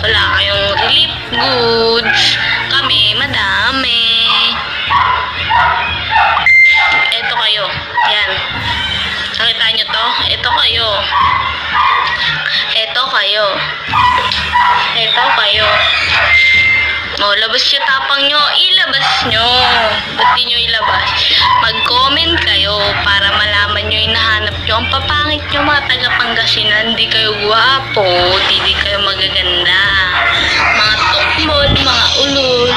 Wala kayong relief goods. Kami, madami. Ito kayo. Yan. Nakita nyo to? Ito kayo. Ito kayo. Ito kayo. O, labas yung tapang nyo. Ilabas nyo. Ba't di nyo ilabas? Mag-comment kayo para malaman nyo yung nahanap nyo. Ang papangit nyo mga taga-Pangasinan. Di kayo gwapo. Di kayo magaganda. Mga tukmol, mga ulol.